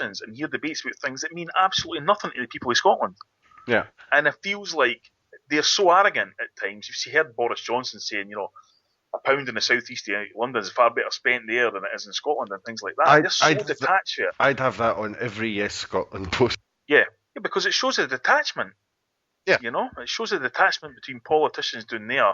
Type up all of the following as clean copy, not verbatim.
and hear debates about things that mean absolutely nothing to the people of Scotland. Yeah. And it feels like they're so arrogant at times. You've heard Boris Johnson saying, a pound in the southeast of London is far better spent there than it is in Scotland and things like that. They're so detached from it. I'd have that on every Yes Scotland post. Yeah, because it shows a detachment. Yeah. It shows a detachment between politicians down there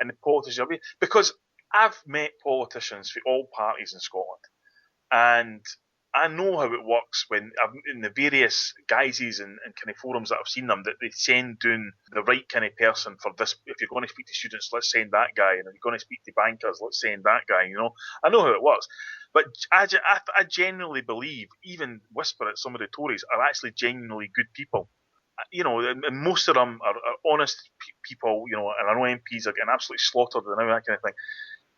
and the politicians. Because I've met politicians for all parties in Scotland, and I know how it works when in the various guises and kind of forums that I've seen them, that they send down the right kind of person for this. If you're going to speak to students, let's send that guy, and if you're going to speak to bankers, let's send that guy. I know how it works, but I genuinely believe, even whisper at some of the Tories are actually genuinely good people. And most of them are honest people. And I know MPs are getting absolutely slaughtered and all that kind of thing.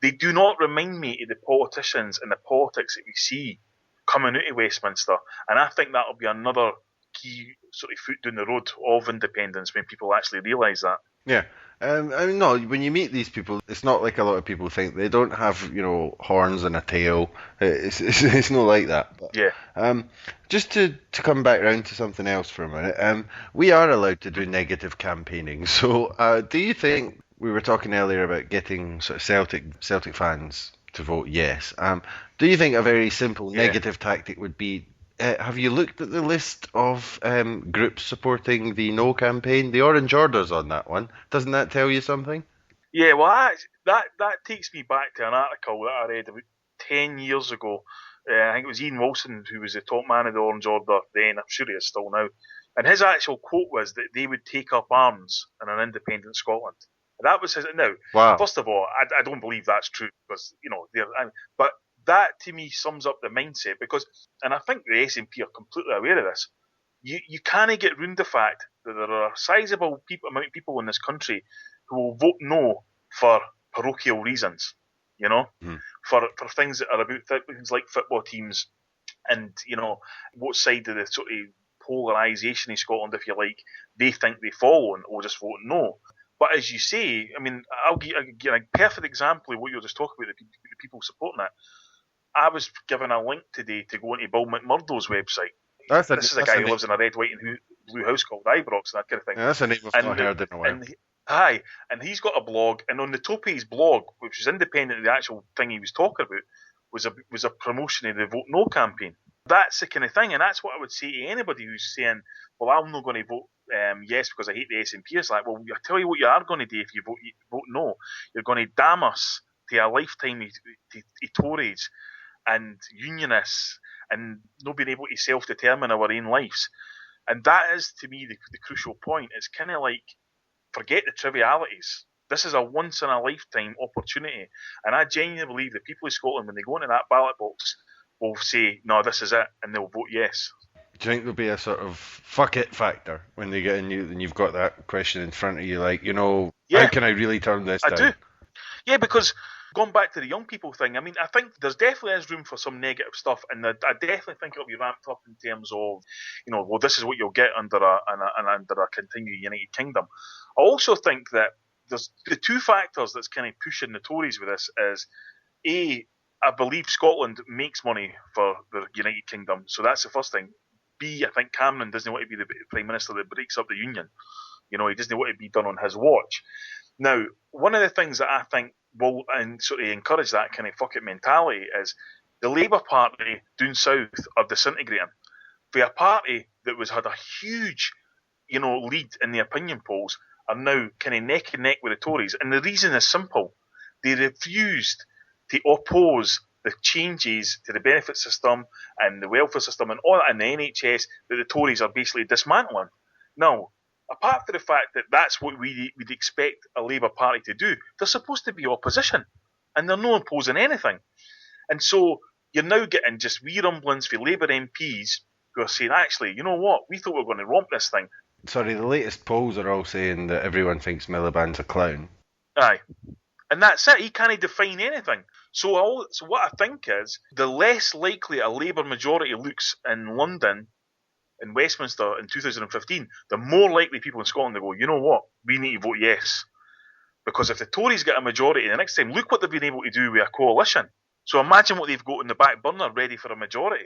They do not remind me of the politicians and the politics that we see coming out of Westminster, and I think that'll be another key sort of foot down the road of independence when people actually realise that. Yeah. No, when you meet these people, it's not like a lot of people think. They don't have, horns and a tail. It's not like that. But, yeah. Just to come back round to something else for a minute, we are allowed to do negative campaigning. So, do you think, we were talking earlier about getting sort of Celtic fans to vote yes. Do you think a very simple negative tactic would be, have you looked at the list of groups supporting the No campaign? The Orange Order's on that one. Doesn't that tell you something? Yeah, well, that takes me back to an article that I read about 10 years ago. I think it was Ian Wilson who was the top man of the Orange Order then. I'm sure he is still now. And his actual quote was that they would take up arms in an independent Scotland. That was his. Now, Wow. First of all, I don't believe that's true because but that to me sums up the mindset and I think the SNP are completely aware of this. You can't get round the fact that there are a sizable amount of people in this country who will vote no for parochial reasons. For things that are about things like football teams, and what side of the sort of polarisation in Scotland, if you like, they think they fall on, or just vote no. But as you say, I mean, I'll give a perfect example of what you're just talking about, the people supporting it. I was given a link today to go into Bill McMurdo's website. This is a guy who lives in a red, white and blue house called Ibrox and that kind of thing. Yeah, that's a name I've not heard in a while. And he's got a blog, and on the top of his blog, which was independent of the actual thing he was talking about, was a promotion of the Vote No campaign. That's the kind of thing, and that's what I would say to anybody who's saying, well, I'm not going to vote yes because I hate the SNP. It's like, well, I tell you what you are going to do if you vote no. You're going to damn us to a lifetime of Tories and unionists and not being able to self-determine our own lives. And that is, to me, the crucial point. It's kind of like, forget the trivialities. This is a once-in-a-lifetime opportunity. And I genuinely believe that people in Scotland, when they go into that ballot box, will say, no, this is it, and they'll vote yes. Do you think there'll be a sort of fuck it factor when they get in you and you've got that question in front of you, like, how can I really turn this down? I do. Yeah, because going back to the young people thing, I mean, I think there's definitely is room for some negative stuff, and I definitely think it'll be ramped up in terms of, well, this is what you'll get under a continued United Kingdom. I also think that there's the two factors that's kind of pushing the Tories with this is, A, I believe Scotland makes money for the United Kingdom, so that's the first thing. B, I think Cameron doesn't want to be the Prime Minister that breaks up the Union. He doesn't want it to be done on his watch. Now, one of the things that I think will sort of encourage that kind of fuck it mentality is the Labour Party down south are disintegrating. For a party that had a huge, lead in the opinion polls are now kind of neck and neck with the Tories. And the reason is simple. They refused to oppose the changes to the benefit system and the welfare system and all that in the NHS that the Tories are basically dismantling. Now, apart from the fact that that's what we'd expect a Labour Party to do, they're supposed to be opposition, and they're not opposing anything. And so you're now getting just wee rumblings for Labour MPs who are saying, actually, you know what, we thought we were going to romp this thing. Sorry, the latest polls are all saying that everyone thinks Miliband's a clown. Aye. And that's it. He can't define anything. So what I think is, the less likely a Labour majority looks in London, in Westminster in 2015, the more likely people in Scotland to go, you know what, we need to vote yes. Because if the Tories get a majority the next time, look what they've been able to do with a coalition. So imagine what they've got in the back burner ready for a majority.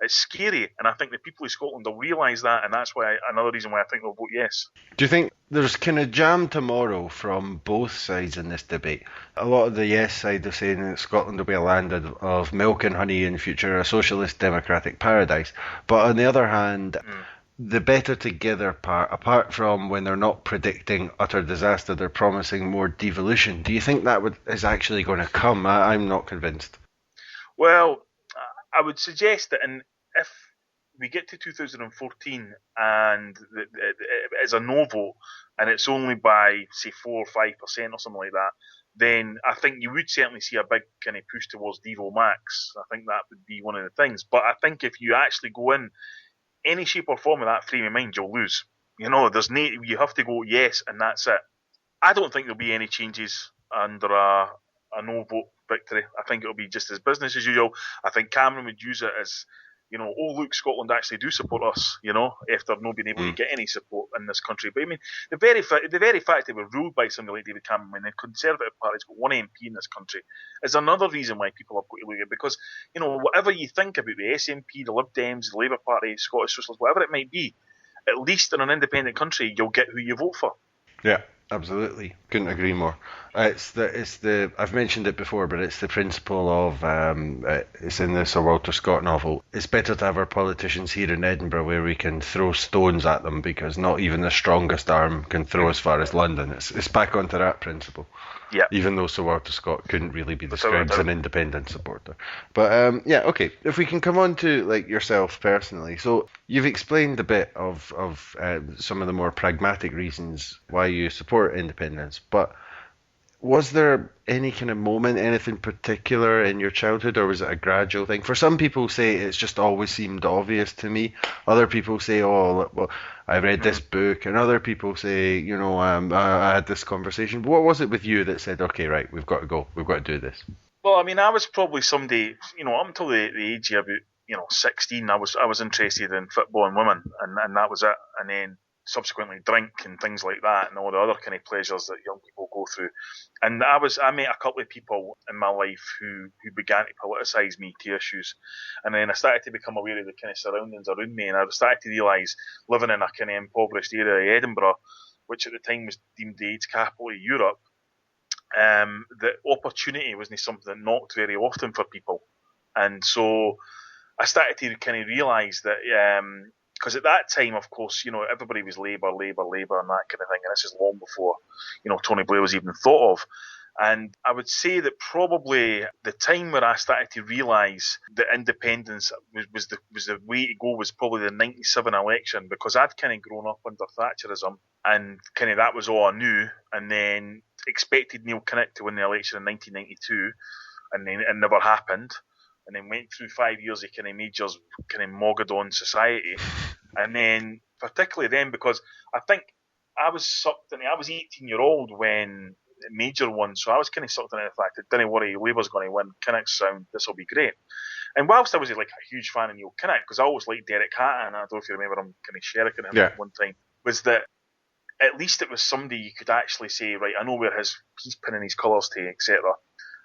It's scary, and I think the people of Scotland will realise that, and that's why another reason why I think they'll vote yes. Do you think there's kind of jam tomorrow from both sides in this debate? A lot of the yes side are saying that Scotland will be a land of milk and honey in future, a socialist democratic paradise. But on the other hand, the better together part, apart from when they're not predicting utter disaster, they're promising more devolution. Do you think that is actually going to come? I'm not convinced. Well, I would suggest that, and if we get to 2014 and it's a no vote, and it's only by say 4 or 5% or something like that, then I think you would certainly see a big kind of push towards Devo Max. I think that would be one of the things. But I think if you actually go in any shape or form of that frame of mind, you'll lose. You have to go yes, and that's it. I don't think there'll be any changes under a no vote victory. I think it'll be just as business as usual. I think Cameron would use it as, oh look, Scotland actually do support us, after not being able to get any support in this country. But I mean, the very fact they were ruled by somebody like David Cameron when the Conservative Party's got one MP in this country is another reason why people have got to look at it. Because, whatever you think about the SNP, the Lib Dems, the Labour Party, Scottish Socialists, whatever it might be, at least in an independent country, you'll get who you vote for. Yeah. Absolutely, couldn't agree more. It's the I've mentioned it before, but it's the principle of it's in the Sir Walter Scott novel. It's better to have our politicians here in Edinburgh where we can throw stones at them because not even the strongest arm can throw as far as London. It's back onto that principle. Yeah. Even though Sir Walter Scott couldn't really be described as an independent supporter. But yeah, okay. If we can come on to like yourself personally. So you've explained a bit of some of the more pragmatic reasons why you support independence. But was there any kind of moment, anything particular in your childhood, or was it a gradual thing? For some people say it's just always seemed obvious to me. Other people say, oh, well, I read this book, and other people say, I had this conversation. What was it with you that said, okay, right, we've got to go, we've got to do this? Well, I mean, I was probably somebody, up until the age of about, 16, I was interested in football and women, and that was it. And then subsequently drink and things like that, and all the other kind of pleasures that young people go through. And I met a couple of people in my life who began to politicise me to issues, and then I started to become aware of the kind of surroundings around me, and I started to realise, living in a kind of impoverished area of Edinburgh, which at the time was deemed the AIDS capital of Europe, that opportunity wasn't something that knocked very often for people. And so I started to kind of realise that because at that time, of course, everybody was Labour, and that kind of thing, and this is long before, Tony Blair was even thought of. And I would say that probably the time where I started to realise that independence was the way to go was probably the 97 election, because I'd kind of grown up under Thatcherism, and kind of that was all I knew, and then expected Neil Kinnock to win the election in 1992, and then it never happened. And then went through 5 years of kind of Major's kind of Mogadon society. And then, particularly then, because I think I was sucked in, I was 18-year-old when Major won, so I was kind of sucked into the fact that, don't worry, Labour's going to win, Kinnock's sound, this will be great. And whilst I was like a huge fan of Neil Kinnock, because I always liked Derek Hatton, I don't know if you remember him kind of shirking him at one time, was that at least it was somebody you could actually say, right, I know where he's pinning his colours to, etc.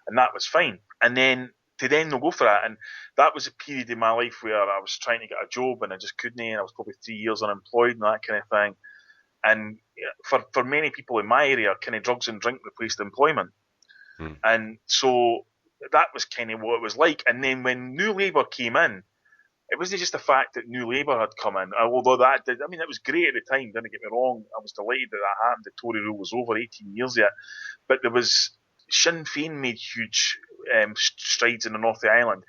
And that was fine. And then to then not go for that, and that was a period in my life where I was trying to get a job and I just couldn't, and I was probably 3 years unemployed and that kind of thing. And for many people in my area, kind of drugs and drink replaced employment. And so that was kind of what it was like. And then when New Labour came in, it wasn't just the fact that New Labour had come in, although that did, it was great at the time, don't get me wrong, I was delighted that happened, the Tory rule was over, 18 years yet, but there was, Sinn Féin made huge strides in the north of Ireland.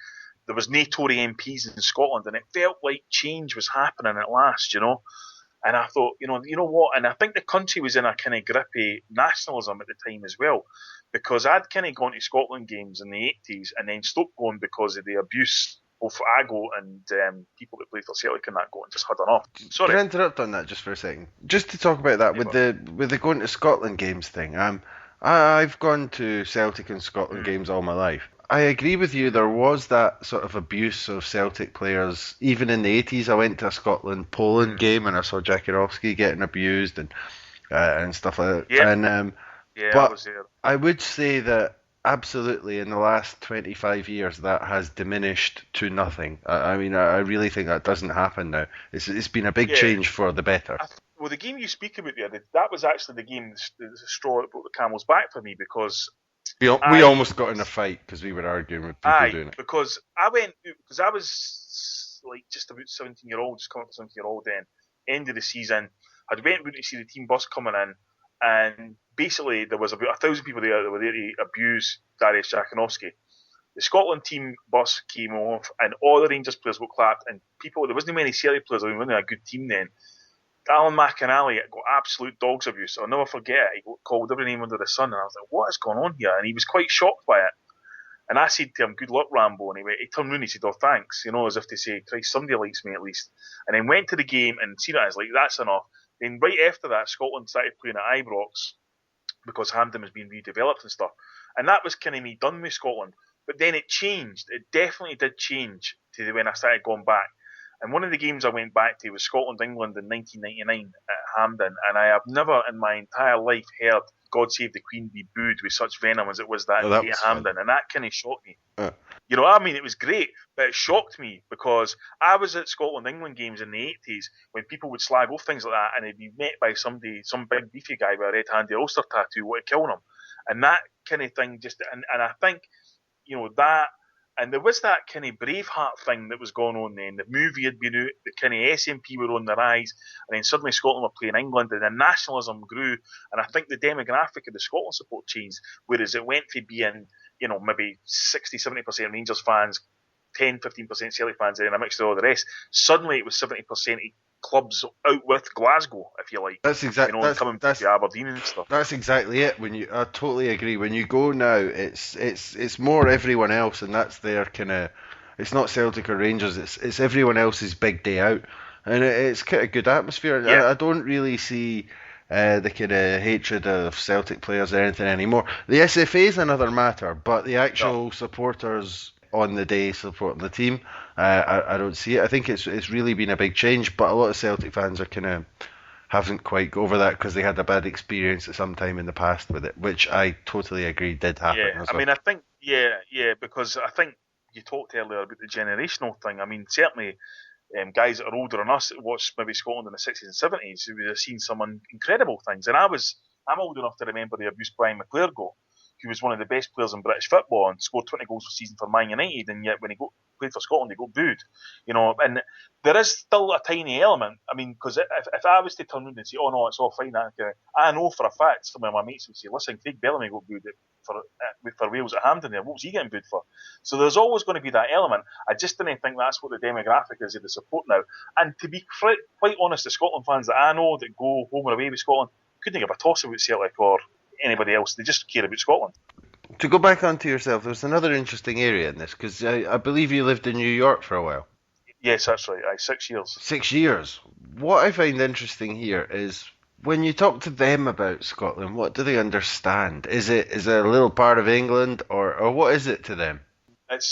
There was no Tory MPs in Scotland, and it felt like change was happening at last, And I thought, you know what? And I think the country was in a kind of grippy nationalism at the time as well, because I'd kind of gone to Scotland games in the 80s and then stopped going because of the abuse both Aggo and people that played for Celtic and that going just had enough. Sorry. Can I interrupt on that just for a second? Just to talk about that with the going to Scotland games thing. I've gone to Celtic and Scotland games all my life. I agree with you. There was that sort of abuse of Celtic players. Even in the 80s, I went to a Scotland-Poland game and I saw Jakirovski getting abused and stuff like that. Yeah. And, yeah, but I was there. I would say that absolutely in the last 25 years that has diminished to nothing. I mean, I really think that doesn't happen now. It's been a big Yeah, change for the better. well, the game you speak about there, that was actually the game, the straw that broke the camel's back for me because We I almost got in a fight because we were arguing with people Aye, doing it. because I went because I was like just about 17-year-old, just coming up to 17-year-old then, end of the season. I'd went round to see the team bus coming in, and basically there was about 1,000 people there that were there to abuse Darius Jakanowski. The Scotland team bus came off, and all the Rangers players got clapped, and people there wasn't many Celtic players. I mean, we wasn't a good team then. Alan McInally got absolute dog's abuse. I'll never forget it. He got called every name under the sun, and I was like, "What is going on here?" And he was quite shocked by it. And I said to him, "Good luck, Rambo." And he turned around and he said, "Oh, thanks," as if to say, "Christ, somebody likes me at least." And then went to the game and seen it. I was like, "That's enough." Then right after that, Scotland started playing at Ibrox because Hampden was being redeveloped and stuff. And that was kind of me done with Scotland. But then it changed. It definitely did change to when I started going back. And one of the games I went back to was Scotland England in 1999 at Hampden, and I have never in my entire life heard "God Save the Queen" be booed with such venom as it was that Oh, that day was at fun. Hampden, and that kind of shocked me. Uh, You know what I mean? It was great, but it shocked me because I was at Scotland England games in the 80s when people would slag off things like that, and they'd be met by somebody, some big beefy guy with a red handed Ulster tattoo, want to kill them, and that kind of thing. And I think that, and there was that kind of Braveheart thing that was going on then. The movie had been out, the kind of SNP were on the rise, and then suddenly Scotland were playing England, and then nationalism grew, and I think the demographic of the Scotland support changed, whereas it went from being, maybe 60-70% Rangers fans, 10-15% Celtic fans, and a mixture of all the rest. Suddenly it was 70% clubs out with Glasgow, if you like, that's exact. and coming to Aberdeen and stuff. That's exactly it. I totally agree. When you go now, it's more everyone else, and that's their kind of. It's not Celtic or Rangers. It's everyone else's big day out, and it's kind of good atmosphere. Yeah. I don't really see the kind of hatred of Celtic players or anything anymore. The SFA is another matter, but the actual supporters on the day supporting the team, I don't see it. I think it's really been a big change, but a lot of Celtic fans are kind of haven't quite got over that because they had a bad experience at some time in the past with it, which I totally agree did happen. Yeah, I mean, I think, because I think you talked earlier about the generational thing. I mean, certainly guys that are older than us that watched maybe Scotland in the 60s and 70s who would have seen some incredible things. And I'm old enough to remember the abuse Brian McClure, who was one of the best players in British football and scored 20 goals per season for Man United, and yet when he played for Scotland, he got booed. And there is still a tiny element. I mean, because if I was to turn around and say, "Oh no, it's all fine," I know for a fact some of my mates would say, "Listen, Craig Bellamy got booed for Wales at Hampden there. What was he getting booed for?" So there's always going to be that element. I just didn't think that's what the demographic is of the support now. And to be quite honest, the Scotland fans that I know that go home and away with Scotland couldn't give a toss about Celtic or anybody else. They just care about Scotland. To go back onto yourself, there's another interesting area in this because I believe you lived in New York for a while. Yes, that's right. 6 years. 6 years. What I find interesting here is when you talk to them about Scotland, what do they understand? Is it a little part of England, or what is it to them? It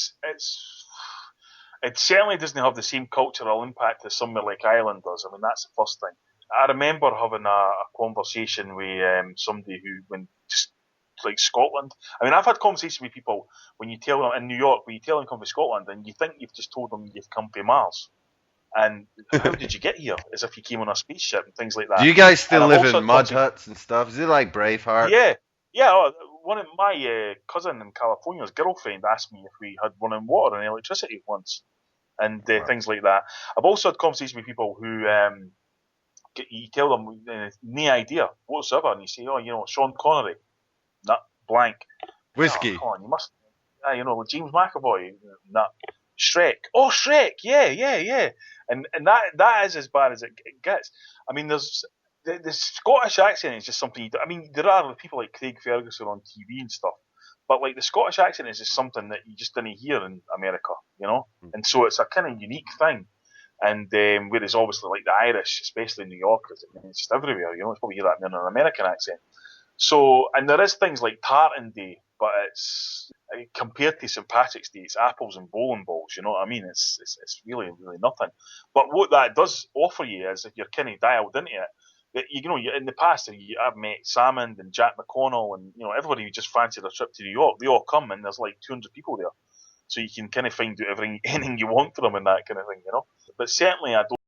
certainly doesn't have the same cultural impact as somewhere like Ireland does. I mean, that's the first thing. I remember having a conversation with somebody who, when just like Scotland. I mean, I've had conversations with people when you tell them in New York, when you tell them come to Scotland, and you think you've just told them you've come to Mars. And how did you get here? As if you came on a spaceship and things like that. Do you guys still live in mud also huts and stuff? Is it like Braveheart? Yeah. One of my cousin in California's girlfriend asked me if we had running water and electricity once, and things like that. I've also had conversations with people who you tell them no idea whatsoever, and you say, "Oh, Sean Connery, not blank." Whiskey. Oh, come on, you must. James McAvoy, not Shrek. Oh, Shrek, yeah. And that is as bad as it gets. I mean, there's the Scottish accent is just something. I mean, there are people like Craig Ferguson on TV and stuff, but like the Scottish accent is just something that you just didn't hear in America, and so it's a kind of unique thing. And whereas obviously like the Irish, especially in New York, it's just everywhere. It's probably hear that in an American accent. So, and there is things like Tartan Day, but it's compared to St Patrick's Day, it's apples and bowling balls. You know what I mean? It's really nothing. But what that does offer you is if you're kind of dialed into it, In the past, I've met Salmond and Jack McConnell and everybody who just fancied a trip to New York. They all come and there's like 200 people there, so you can kind of find out anything you want for them and that kind of thing. But certainly, I don't